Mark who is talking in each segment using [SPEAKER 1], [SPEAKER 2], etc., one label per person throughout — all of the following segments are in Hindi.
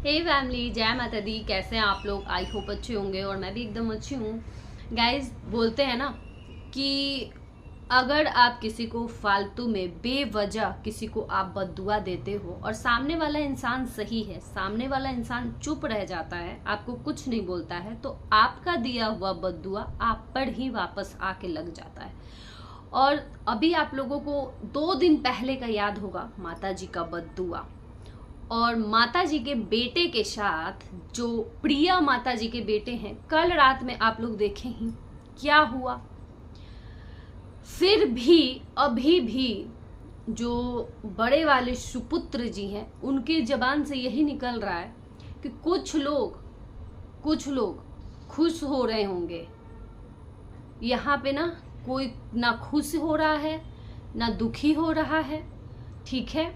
[SPEAKER 1] हे फैमिली, जय माता दी। कैसे हैं आप लोग? आई होप अच्छे होंगे और मैं भी एकदम अच्छी हूँ। गाइज, बोलते हैं ना कि अगर आप किसी को फालतू में बेवजह किसी को आप बद्दुआ देते हो और सामने वाला इंसान सही है, सामने वाला इंसान चुप रह जाता है, आपको कुछ नहीं बोलता है, तो आपका दिया हुआ बद्दुआ आप पर ही वापस आके लग जाता है। और अभी आप लोगों को 2 दिन पहले का याद होगा, माता जी का बद्दुआ। और माता जी के बेटे के साथ, जो प्रिया माता जी के बेटे हैं, कल रात में आप लोग देखे ही क्या हुआ। फिर भी अभी भी जो बड़े वाले सुपुत्र जी हैं, उनकी जबान से यही निकल रहा है कि कुछ लोग खुश हो रहे होंगे। यहाँ पे ना कोई ना खुश हो रहा है ना दुखी हो रहा है, ठीक है।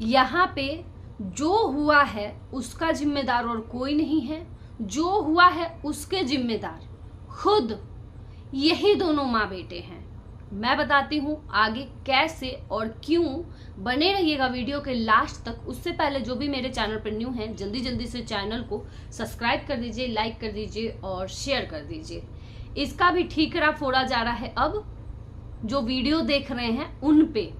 [SPEAKER 1] यहाँ पे जो हुआ है उसका जिम्मेदार और कोई नहीं है, जो हुआ है उसके जिम्मेदार खुद यही दोनों माँ बेटे हैं। मैं बताती हूँ आगे कैसे और क्यों। बने रहिएगा वीडियो के लास्ट तक। उससे पहले जो भी मेरे चैनल पर न्यू हैं, जल्दी जल्दी से चैनल को सब्सक्राइब कर दीजिए, लाइक कर दीजिए और शेयर कर दीजिए। इसका भी ठीकरा फोड़ा जा रहा है अब जो वीडियो देख रहे हैं उन पे।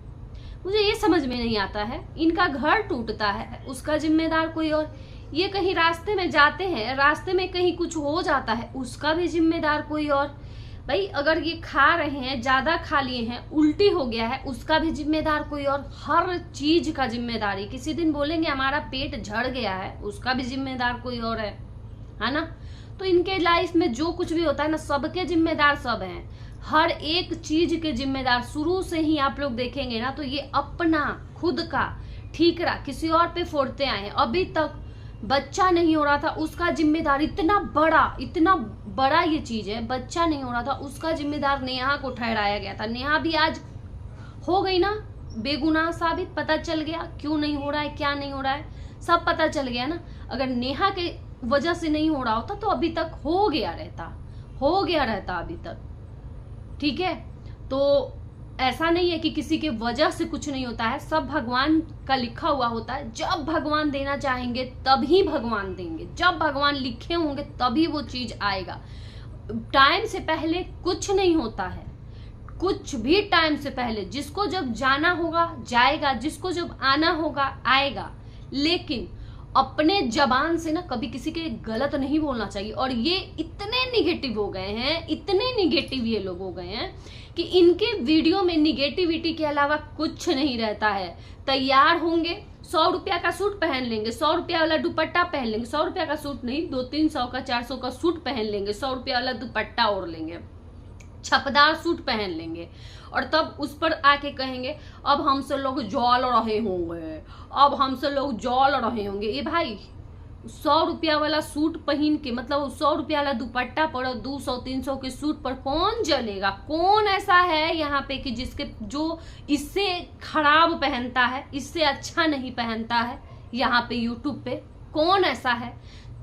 [SPEAKER 1] मुझे ये समझ में नहीं आता है, इनका घर टूटता है उसका जिम्मेदार कोई और, ये कहीं रास्ते में जाते हैं, रास्ते में कहीं कुछ हो जाता है उसका भी जिम्मेदार कोई और। भाई अगर ये खा रहे हैं, ज्यादा खा लिए हैं, उल्टी हो गया है, उसका भी जिम्मेदार कोई और। हर चीज का जिम्मेदारी, किसी दिन बोलेंगे हमारा पेट झड़ गया है, उसका भी जिम्मेदार कोई और है ना। तो इनके लाइफ में जो कुछ भी होता है ना, सबके जिम्मेदार सब हैं। हर एक चीज के जिम्मेदार शुरू से ही आप लोग देखेंगे ना, तो ये अपना खुद का ठीकरा किसी और पे फोड़ते आए हैं। अभी तक बच्चा नहीं हो रहा था उसका जिम्मेदार, इतना बड़ा ये चीज है, बच्चा नहीं हो रहा था उसका जिम्मेदार नेहा को ठहराया गया था। नेहा भी आज हो गई ना बेगुनाह साबित, पता चल गया क्यों नहीं हो रहा है, क्या नहीं हो रहा है, सब पता चल गया ना। अगर नेहा के वजह से नहीं हो रहा होता तो अभी तक हो गया रहता अभी तक, ठीक है। तो ऐसा नहीं है कि किसी के वजह से कुछ नहीं होता है, सब भगवान का लिखा हुआ होता है। जब भगवान देना चाहेंगे तभी भगवान देंगे, जब भगवान लिखे होंगे तभी वो चीज आएगा। टाइम से पहले कुछ नहीं होता है, कुछ भी टाइम से पहले। जिसको जब जाना होगा जाएगा, जिसको जब आना होगा आएगा, लेकिन अपने जबान से ना कभी किसी के गलत नहीं बोलना चाहिए। और ये इतने निगेटिव हो गए हैं, इतने निगेटिव ये लोग हो गए हैं कि इनके वीडियो में निगेटिविटी के अलावा कुछ नहीं रहता है। तैयार होंगे, 100 रुपया का सूट पहन लेंगे, 100 रुपया वाला दुपट्टा पहन लेंगे, 100 रुपया का सूट नहीं, 200-300 का 400 का सूट पहन लेंगे, 100 रुपया वाला दुपट्टा ओढ़ लेंगे, छपदार सूट पहन लेंगे, और तब उस पर आके कहेंगे अब हमसे लोग जल रहे होंगे, अब हमसे लोग जल रहे होंगे। ये भाई 100 रुपया वाला सूट पहन के, मतलब 100 रुपया वाला दुपट्टा पर 200-300 के सूट पर कौन जलेगा? कौन ऐसा है यहाँ पे कि जिसके जो इससे खराब पहनता है, इससे अच्छा नहीं पहनता है? यहाँ पे यूट्यूब पे कौन ऐसा है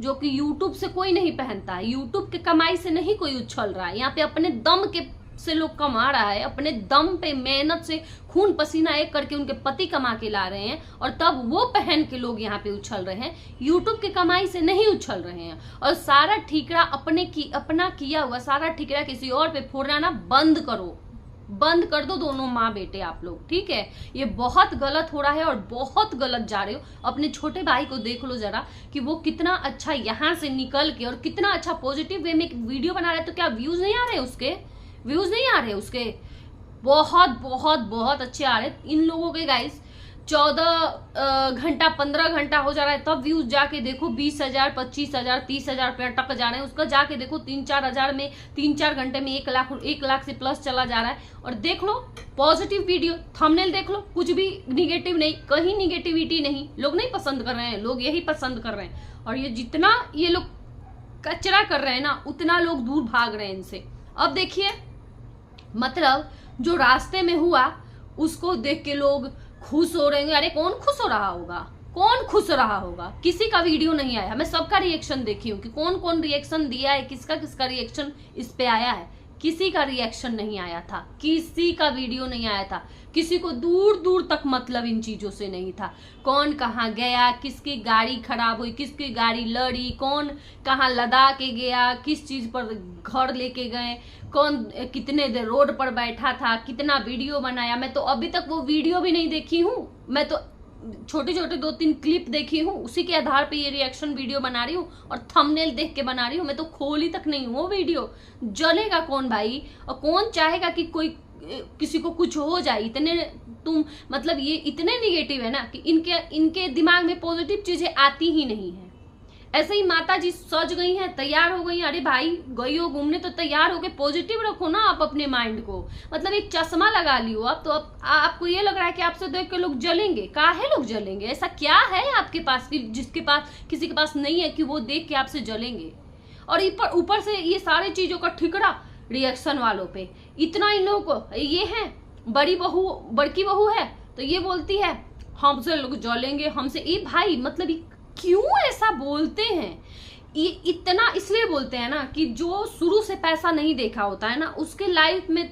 [SPEAKER 1] जो कि यूट्यूब से कोई नहीं पहनता है? यूट्यूब के कमाई से नहीं कोई उछल रहा है, यहाँ पे अपने दम के से लोग कमा रहा है, अपने दम पे मेहनत से खून पसीना एक करके उनके पति कमा के ला रहे हैं, और तब वो पहन के लोग यहाँ पे उछल रहे हैं। यूट्यूब के कमाई से नहीं उछल रहे हैं। और सारा ठीकरा अपना किया हुआ सारा ठीकरा किसी और पे फोड़ना ना बंद कर दो दोनों माँ बेटे आप लोग, ठीक है। ये बहुत गलत हो रहा है और बहुत गलत जा रहे हो। अपने छोटे भाई को देख लो जरा कि वो कितना अच्छा यहाँ से निकल के और कितना अच्छा पॉजिटिव वे में एक वीडियो बना रहे हैं। तो क्या व्यूज नहीं आ रहे उसके? व्यूज नहीं आ रहे उसके? बहुत बहुत बहुत अच्छे आ रहे इन लोगों के गाइस। 14 घंटा 15 घंटा हो जा रहा है तब व्यूज जाके देखो 20,000 25,000 30,000 पे अटक जा रहे हैं। उसका जाके देखो 3-4 हजार में 3-4 घंटे में 1 लाख से प्लस चला जा रहा है। और देख लो पॉजिटिव वीडियो, थंबनेल देख लो, कुछ भी निगेटिव नहीं, कहीं निगेटिविटी नहीं। लोग नहीं पसंद कर रहे हैं, लोग यही पसंद कर रहे हैं। और ये जितना ये लोग कचरा कर रहे हैं ना, उतना लोग दूर भाग रहे हैं इनसे। अब देखिए, मतलब जो रास्ते में हुआ उसको देख के लोग खुश हो रहे हैं। अरे कौन खुश हो रहा होगा? कौन खुश रहा होगा? किसी का वीडियो नहीं आया, मैं सबका रिएक्शन देखी हूँ कि कौन कौन रिएक्शन दिया है, किसका किसका रिएक्शन इस पे आया है। किसी का रिएक्शन नहीं आया था, किसी का वीडियो नहीं आया था, किसी को दूर दूर तक मतलब इन चीजों से नहीं था। कौन कहाँ गया, किसकी गाड़ी खराब हुई, किसकी गाड़ी लड़ी, कौन कहाँ लदा के गया, किस चीज पर घर लेके गए, कौन कितने देर रोड पर बैठा था, कितना वीडियो बनाया। मैं तो अभी तक वो वीडियो भी नहीं देखी हूँ, मैं तो छोटे छोटे 2-3 क्लिप देखी हूँ, उसी के आधार पे ये रिएक्शन वीडियो बना रही हूँ और थंबनेल देख के बना रही हूँ। मैं तो खोली तक नहीं हूँ वो वीडियो। जलेगा कौन भाई, और कौन चाहेगा कि कोई किसी को कुछ हो जाए। इतने तुम मतलब ये इतने निगेटिव है ना कि इनके दिमाग में पॉजिटिव चीजें आती ही नहीं है। ऐसे ही माता जी सज गई हैं, तैयार हो गई हैं, अरे भाई गई हो घूमने तो तैयार हो के पॉजिटिव रखो ना आप अपने माइंड को। मतलब एक चश्मा लगा लियो आप तो आपको ये लग रहा है कि आपसे देख के लोग जलेंगे। काहे लोग जलेंगे, ऐसा क्या है आपके पास कि जिसके पास किसी के पास नहीं है कि वो देख के आपसे जलेंगे। और ऊपर से ये सारे चीजों का ठिकरा रिएक्शन वालों पे। इतना इन लोगों को ये है, बड़की बहू है तो ये बोलती है हमसे लोग जलेंगे, हमसे। ये भाई मतलब क्यों ऐसा बोलते हैं, ये इतना इसलिए बोलते हैं ना कि जो शुरू से पैसा नहीं देखा होता है ना, उसके लाइफ में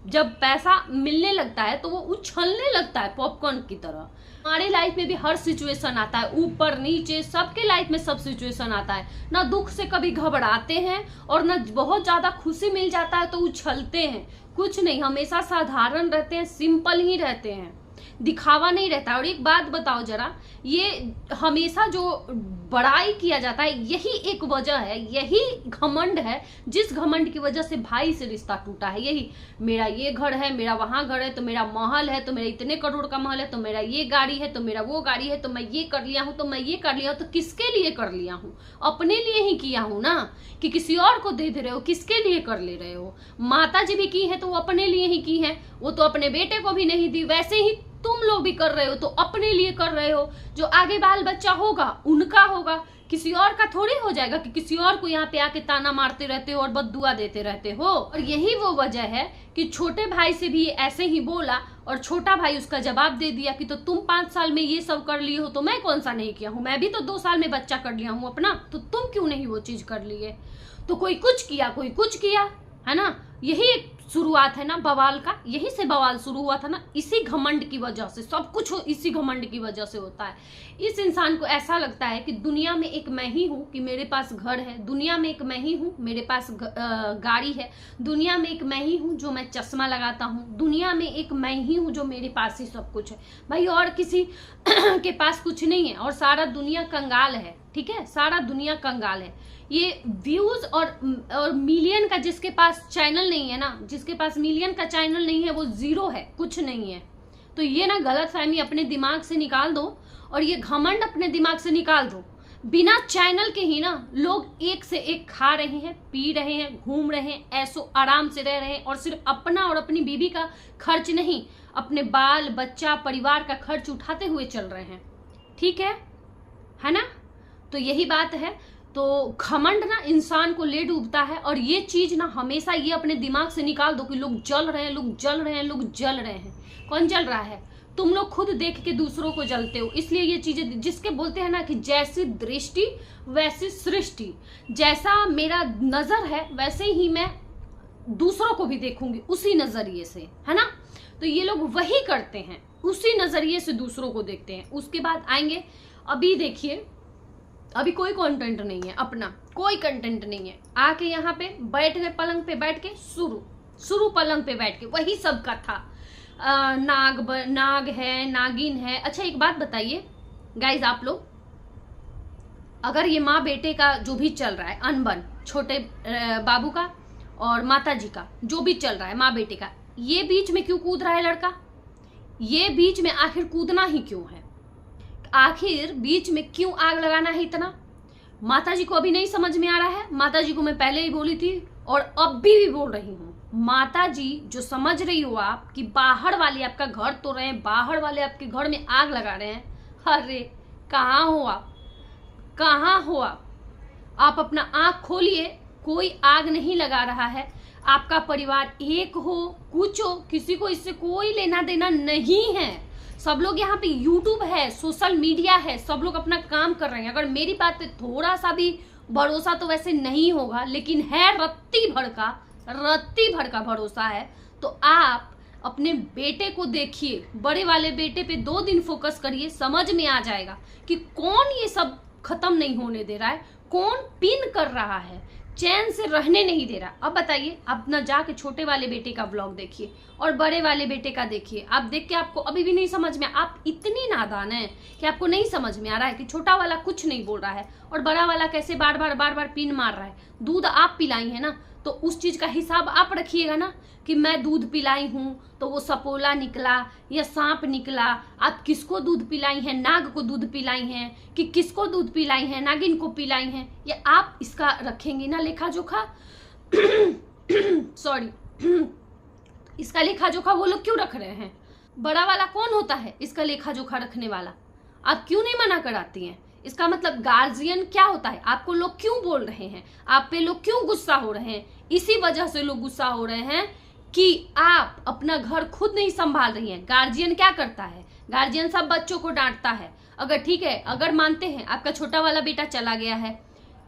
[SPEAKER 1] जब पैसा मिलने लगता है तो वो उछलने लगता है पॉपकॉर्न की तरह। हमारे लाइफ में भी हर सिचुएशन आता है, ऊपर नीचे सबके लाइफ में सब सिचुएशन आता है। ना दुख से कभी घबराते हैं और ना बहुत ज्यादा खुशी मिल जाता है तो उछलते हैं। कुछ नहीं, हमेशा साधारण रहते हैं, सिंपल ही रहते हैं, दिखावा नहीं रहता। और एक बात बताओ जरा, ये हमेशा जो बड़ाई किया जाता है यही एक वजह है, यही घमंड है जिस घमंड की वजह से भाई से रिश्ता टूटा है। यही मेरा ये घर है, मेरा वहां घर है, तो मेरा महल है, तो मेरा इतने करोड़ का महल है, तो मेरा ये गाड़ी है, तो मेरा वो गाड़ी है, तो मैं ये कर लिया हूं, तो मैं ये कर लिया हूं। तो किसके लिए कर लिया हूं? अपने लिए ही किया हूं ना, कि किसी और को दे रहे हो? किसके लिए कर ले रहे हो? माता जी भी की है तो वो अपने लिए ही की है, वो तो अपने बेटे को भी नहीं दी। वैसे ही तुम लोग भी कर रहे हो तो अपने लिए कर रहे हो। जो आगे बाल बच्चा होगा उनका होगा, किसी और का थोड़ी हो जाएगा कि किसी और को यहाँ पे आके ताना मारते रहते हो और बद्दुआ देते रहते हो। और यही वो वजह है कि छोटे भाई से भी ऐसे ही बोला और छोटा भाई उसका जवाब दे दिया कि तो तुम 5 साल में ये सब कर लिए हो तो मैं कौन सा नहीं किया हूँ, मैं भी तो 2 साल में बच्चा कर लिया हूँ अपना, तो तुम क्यों नहीं वो चीज कर लिए। तो कोई कुछ किया, कोई कुछ किया, है ना। यही एक शुरुआत है ना बवाल का, यही से बवाल शुरू हुआ था ना, इसी घमंड की वजह से सब कुछ इसी घमंड की वजह से होता है। इस इंसान को ऐसा लगता है कि दुनिया में एक मैं ही हूँ कि मेरे पास घर है, दुनिया में एक मैं ही हूँ मेरे पास गाड़ी है, दुनिया में एक मैं ही हूँ जो मैं चश्मा लगाता हूँ, दुनिया में एक मैं ही हूँ जो मेरे पास ही सब कुछ है। भाई और किसी के पास कुछ नहीं है और सारा दुनिया कंगाल है, ठीक है, सारा दुनिया कंगाल है। ये व्यूज और मिलियन का जिसके पास चैनल नहीं है ना, जिसके पास मिलियन का चैनल नहीं है वो जीरो है, कुछ नहीं है। तो ये ना गलतफहमी अपने दिमाग से निकाल दो और ये घमंड अपने दिमाग से निकाल दो। बिना चैनल के ही ना लोग एक से एक खा रहे हैं, पी रहे हैं, घूम रहे हैं, ऐसो आराम से रह रहे हैं और सिर्फ अपना और अपनी बीवी का खर्च नहीं, अपने बाल बच्चा परिवार का खर्च उठाते हुए चल रहे हैं, ठीक है ना। तो यही बात है। तो घमंड ना इंसान को ले डूबता है और ये चीज ना हमेशा ये अपने दिमाग से निकाल दो कि लोग जल रहे हैं, लोग जल रहे हैं, लोग जल रहे हैं। कौन जल रहा है? तुम लोग खुद देख के दूसरों को जलते हो। इसलिए ये चीजें जिसके बोलते हैं ना कि जैसी दृष्टि वैसी सृष्टि, जैसा मेरा नजर है वैसे ही मैं दूसरों को भी देखूंगी उसी नजरिए से, है ना। तो ये लोग वही करते हैं, उसी नजरिए से दूसरों को देखते हैं। उसके बाद आएंगे, अभी देखिए अभी कोई कंटेंट नहीं है, अपना कोई कंटेंट नहीं है, आके यहाँ पे बैठ गए पलंग पे बैठ के शुरू पलंग पे बैठ के वही सब का था। नाग है, नागिन है। अच्छा एक बात बताइए गाइज, आप लोग अगर ये माँ बेटे का जो भी चल रहा है अनबन, छोटे बाबू का और माता जी का जो भी चल रहा है माँ बेटे का, ये बीच में क्यों कूद रहा है लड़का? ये बीच में आखिर कूदना ही क्यों है? आखिर बीच में क्यों आग लगाना है इतना? माता जी को अभी नहीं समझ में आ रहा है। माता जी को मैं पहले ही बोली थी और अब भी बोल रही हूँ, माता जी जो समझ रही हो आप कि बाहर वाले आपका घर तो रहे हैं, बाहर वाले आपके घर में आग लगा रहे हैं, अरे कहाँ हो आप, कहाँ हो आप? आप अपना आँख खोलिए, कोई आग नहीं लगा रहा है। आपका परिवार एक हो, कुछ हो, किसी को इससे कोई लेना देना नहीं है। सब लोग यहाँ पे यूट्यूब है, सोशल मीडिया है, सब लोग अपना काम कर रहे हैं। अगर मेरी बात पे थोड़ा सा भी भरोसा तो वैसे नहीं होगा, लेकिन है रत्ती भर का रत्ती भर का भरोसा है तो आप अपने बेटे को देखिए, बड़े वाले बेटे पे 2 दिन फोकस करिए, समझ में आ जाएगा कि कौन ये सब खत्म नहीं होने दे रहा है, कौन पिन कर रहा है, चैन से रहने नहीं दे रहा। अब बताइए, आप ना जाके छोटे वाले बेटे का व्लॉग देखिए और बड़े वाले बेटे का देखिए, आप देख के आपको अभी भी नहीं समझ में, आप इतनी नादान है कि आपको नहीं समझ में आ रहा है कि छोटा वाला कुछ नहीं बोल रहा है और बड़ा वाला कैसे बार बार पिन मार रहा है। दूध आप पिलाई है ना, तो उस चीज का हिसाब आप रखिएगा ना कि मैं दूध पिलाई हूँ तो वो सपोला निकला या सांप निकला। आप किसको दूध पिलाई हैं? नाग को दूध पिलाई हैं कि किसको दूध पिलाई हैं? नागिन को पिलाई हैं? ये आप इसका रखेंगे ना लेखा जोखा? सॉरी, इसका लेखा जोखा वो लोग क्यों रख रहे हैं? बड़ा वाला कौन होता है इसका लेखा जोखा रखने वाला? आप क्यों नहीं मना कराती हैं? इसका मतलब गार्जियन क्या होता है? आपको लोग क्यों बोल रहे हैं? आप पे लोग क्यों गुस्सा हो रहे हैं? इसी वजह से लोग गुस्सा हो रहे हैं कि आप अपना घर खुद नहीं संभाल रही हैं। गार्जियन क्या करता है? गार्जियन सब बच्चों को डांटता है। अगर ठीक है, अगर मानते हैं आपका छोटा वाला बेटा चला गया है,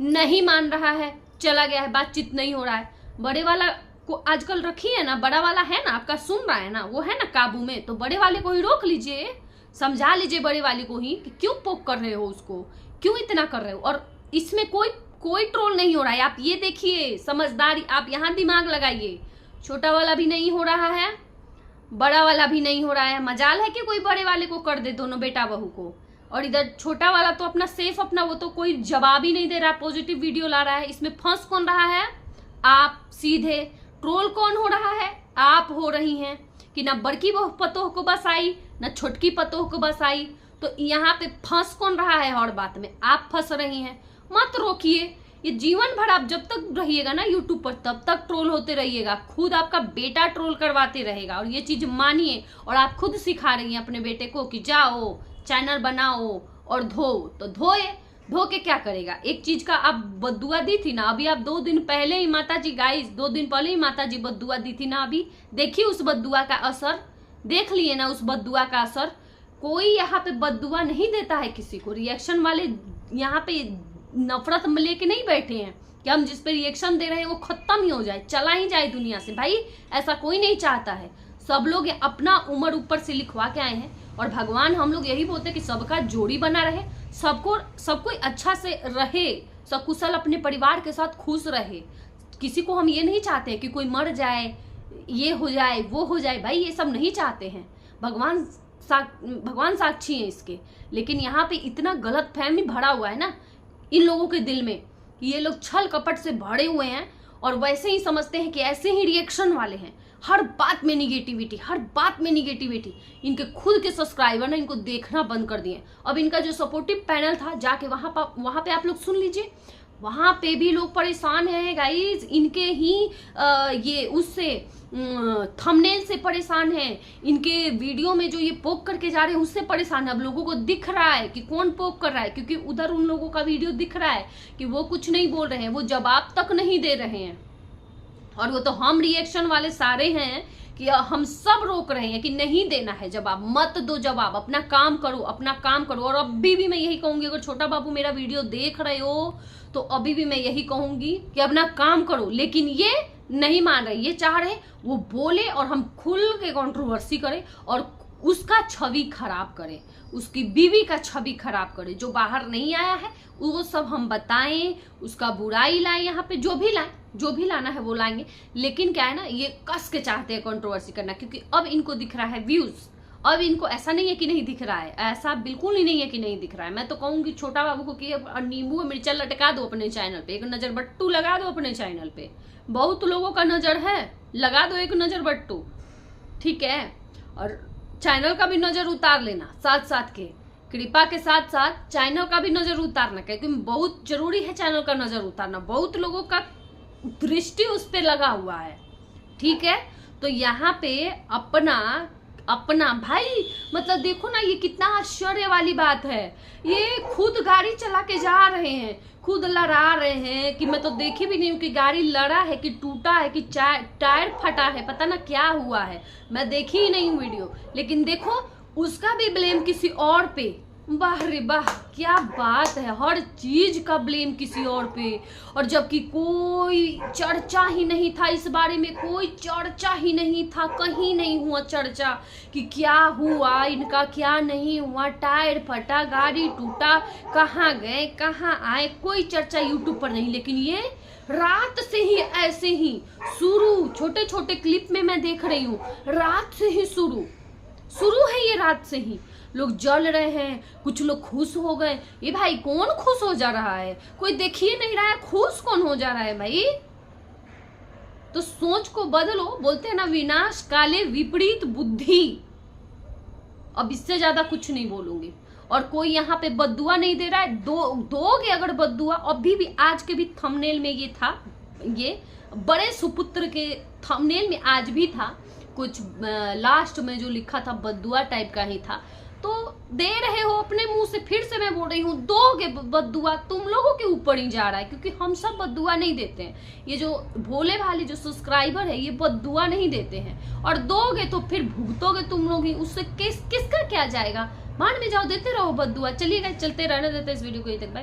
[SPEAKER 1] नहीं मान रहा है, चला गया है, बातचीत नहीं हो रहा है, बड़े वाला को आजकल रखिए ना, बड़ा वाला है ना आपका, सुन रहा है ना, वो है ना काबू में, तो बड़े वाले को ही रोक लीजिए, समझा लीजिए बड़े वाले को ही कि क्यों पोक कर रहे हो उसको, क्यों इतना कर रहे हो। और इसमें कोई ट्रोल नहीं हो रहा है, आप ये देखिए समझदारी, आप यहाँ दिमाग लगाइए। छोटा वाला भी नहीं हो रहा है, बड़ा वाला भी नहीं हो रहा है। मजाल है कि कोई बड़े वाले को कर दे, दोनों बेटा बहू को। और इधर छोटा वाला तो अपना सेफ, अपना वो तो कोई जवाब ही नहीं दे रहा, पॉजिटिव वीडियो ला रहा है। इसमें फंस कौन रहा है? आप सीधे। ट्रोल कौन हो रहा है? आप हो रही हैं कि ना बड़की पतोह को बस आई, ना छोटकी पतोह को बस आई। तो यहाँ पे फंस कौन रहा है? हर बात में आप फंस रही हैं। मत रोकिए, ये जीवन भर आप जब तक रहिएगा ना यूट्यूब पर, तब तक ट्रोल होते रहिएगा। खुद आपका बेटा ट्रोल करवाते रहेगा और ये चीज मानिए। और आप खुद सिखा रही हैं अपने बेटे को कि जाओ चैनल बनाओ और धो, तो धो के क्या करेगा? एक चीज का आप बद्दुआ दी थी ना, अभी आप 2 दिन पहले ही माता जी, गाइस 2 दिन पहले ही माता जी बद्दुआ दी थी ना, अभी देखिए उस बद्दुआ का असर, देख लिए ना उस बद्दुआ का असर। कोई यहाँ पे बद्दुआ नहीं देता है किसी को। रिएक्शन वाले यहाँ पे नफरत में लेके नहीं बैठे हैं कि हम जिस पे रिएक्शन दे रहे हैं वो खत्म ही हो जाए, चला ही जाए दुनिया से। भाई ऐसा कोई नहीं चाहता है। सब लोग अपना उम्र ऊपर से लिखवा के आए हैं और भगवान, हम लोग यही बोलते हैं कि सबका जोड़ी बना रहे, सब कोई अच्छा से रहे, सकुशल अपने परिवार के साथ खुश रहे। किसी को हम ये नहीं चाहते कि कोई मर जाए, ये हो जाए, वो हो जाए। भाई ये सब नहीं चाहते हैं, भगवान साक्षी है इसके। लेकिन यहाँ पे इतना गलत फहमी भरा हुआ है ना इन लोगों के दिल में, ये लोग छल कपट से भरे हुए हैं और वैसे ही समझते हैं कि ऐसे ही रिएक्शन वाले हैं। हर बात में निगेटिविटी, हर बात में निगेटिविटी। इनके खुद के सब्सक्राइबर ने इनको देखना बंद कर दिए। अब इनका जो सपोर्टिव पैनल था, जाके वहां पे आप लोग सुन लीजिए, वहां पे भी लोग परेशान हैं गाइस। इनके ही ये उससे थंबनेल से परेशान हैं, इनके वीडियो में जो ये पोक करके जा रहे हैं उससे परेशान है। अब लोगों को दिख रहा है कि कौन पोक कर रहा है, क्योंकि उधर उन लोगों का वीडियो दिख रहा है कि वो कुछ नहीं बोल रहे हैं, वो जवाब तक नहीं दे रहे हैं। और वो तो हम रिएक्शन वाले सारे हैं कि हम सब रोक रहे हैं कि नहीं देना है जवाब, मत दो जवाब, अपना काम करो, अपना काम करो। और अभी भी मैं यही कहूंगी, अगर छोटा बाबू मेरा वीडियो देख रहे हो तो अभी भी मैं यही कहूंगी कि अपना काम करो। लेकिन ये नहीं मान रहे, ये चाह रहे वो बोले और हम खुल के कंट्रोवर्सी करें और उसका छवि खराब करें, उसकी बीवी का छवि खराब करें। जो बाहर नहीं आया है वो सब हम बताएं, उसका बुराई लाएं, यहाँ पे जो भी लाना है वो लाएंगे। लेकिन क्या है ना, ये कस के चाहते हैं कंट्रोवर्सी करना, क्योंकि अब इनको दिख रहा है व्यूज। अब इनको ऐसा नहीं है कि नहीं दिख रहा है, ऐसा बिल्कुल ही नहीं है कि नहीं दिख रहा है। मैं तो कहूंगी छोटा बाबू को कि नींबू मिर्चा लटका दो अपने चैनल पे, एक नजर बट्टू लगा दो अपने चैनल पे। बहुत लोगों का नजर है, लगा दो एक नजर बट्टू, ठीक है। और चैनल का भी नजर उतार लेना साथ साथ के, कृपा के साथ साथ चैनल का भी नजर उतारना, क्योंकि बहुत जरूरी है चैनल का नजर उतारना। बहुत लोगों का दृष्टि उस पे लगा हुआ है, ठीक है। तो यहाँ पे अपना भाई, मतलब देखो ना, ये कितना आश्चर्य वाली बात है। ये खुद गाड़ी चला के जा रहे हैं, खुद लड़ा रहे हैं कि मैं तो देखी भी नहीं हूँ कि गाड़ी लड़ा है कि टूटा है कि टायर फटा है, पता ना क्या हुआ है, मैं देखी ही नहीं हूँ वीडियो। लेकिन देखो उसका भी ब्लेम किसी और पे, वाह रे वाह, क्या बात है, हर चीज का ब्लेम किसी और पे। और जबकि कोई चर्चा ही नहीं था इस बारे में, कोई चर्चा ही नहीं था, कहीं नहीं हुआ चर्चा कि क्या हुआ इनका, क्या नहीं हुआ, टायर फटा, गाड़ी टूटा, कहाँ गए कहाँ आए, कोई चर्चा यूट्यूब पर नहीं। लेकिन ये रात से ही ऐसे ही शुरू, छोटे छोटे क्लिप में मैं देख रही हूँ, रात से ही शुरू है ये, रात से ही लोग जल रहे हैं, कुछ लोग खुश हो गए। ये भाई कौन खुश हो जा रहा है, कोई देखिए नहीं रहा है, खुश कौन हो जा रहा है भाई। तो सोच को बदलो, बोलते हैं ना विनाश काले विपरीत बुद्धि। अब इससे ज्यादा कुछ नहीं बोलूंगी। और कोई यहाँ पे बद्दुआ नहीं दे रहा है, दोगे अगर बद्दुआ, अभी भी आज के भी थंबनेल में ये था, ये बड़े सुपुत्र के थंबनेल में आज भी था, कुछ लास्ट में जो लिखा था बद्दुआ टाइप का ही था। तो दे रहे हो अपने मुंह से, फिर से मैं बोल रही हूँ, दोगे बद्दुआ, तुम लोगों के ऊपर ही जा रहा है, क्योंकि हम सब बद्दुआ नहीं देते हैं। ये जो भोले भाले जो सब्सक्राइबर है ये बद्दुआ नहीं देते हैं, और दोगे तो फिर भुगतोगे तुम लोग ही, उससे किसका क्या जाएगा, मान में जाओ, देते रहो बद्दुआ। चलिए गाइस, चलते रहने देते इस वीडियो को, यहीं तक, बाय।